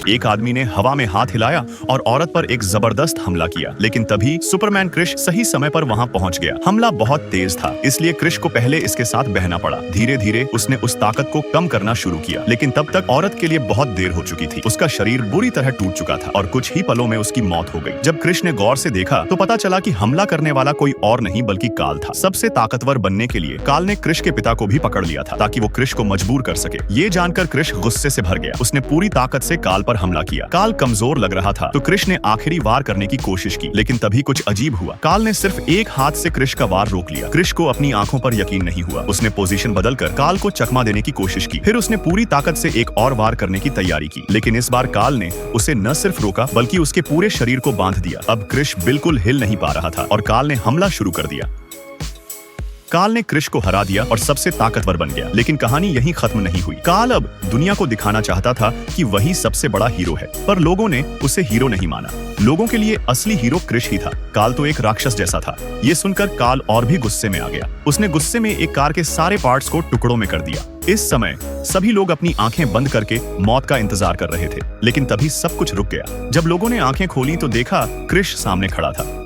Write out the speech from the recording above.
एक आदमी ने हवा में हाथ हिलाया और औरत पर एक जबरदस्त हमला किया, लेकिन तभी सुपरमैन क्रिश सही समय पर वहां पहुंच गया। हमला बहुत तेज था, इसलिए क्रिश को पहले इसके साथ बहना पड़ा। धीरे धीरे उसने उस ताकत को कम करना शुरू किया, लेकिन तब तक औरत के लिए बहुत देर हो चुकी थी। उसका शरीर बुरी तरह टूट चुका था और कुछ ही पलों में उसकी मौत हो गई। जब क्रिश ने गौर से देखा तो पता चला कि हमला करने वाला कोई और नहीं बल्कि काल था। सबसे ताकतवर बनने के लिए काल ने क्रिश के पिता को भी पकड़ लिया था ताकि वो क्रिश को मजबूर कर सके। ये जानकर क्रिश गुस्से से भर गया। उसने पूरी ताकत से काल पर हमला किया। काल कमजोर लग रहा था तो क्रिश ने आखिरी वार करने की कोशिश की, लेकिन तभी कुछ अजीब हुआ। काल ने सिर्फ एक हाथ से क्रिश का वार रोक लिया। क्रिश को अपनी आंखों पर यकीन नहीं हुआ। उसने पोजीशन बदलकर काल को चकमा देने की कोशिश की। फिर उसने पूरी ताकत से एक और वार करने की तैयारी की, लेकिन इस बार काल ने उसे न सिर्फ रोका बल्कि उसके पूरे शरीर को बांध दिया। अब क्रिश बिल्कुल हिल नहीं पा रहा था और काल ने हमला शुरू कर दिया। काल ने क्रिश को हरा दिया और सबसे ताकतवर बन गया, लेकिन कहानी यहीं खत्म नहीं हुई। काल अब दुनिया को दिखाना चाहता था कि वही सबसे बड़ा हीरो है, पर लोगों ने उसे हीरो नहीं माना। लोगों के लिए असली हीरो क्रिश ही था। काल तो एक राक्षस जैसा था। ये सुनकर काल और भी गुस्से में आ गया। उसने गुस्से में एक कार के सारे पार्ट्स को टुकड़ों में कर दिया। इस समय सभी लोग अपनी आंखें बंद करके मौत का इंतजार कर रहे थे, लेकिन तभी सब कुछ रुक गया। जब लोगों ने आंखें खोली तो देखा क्रिश सामने खड़ा था।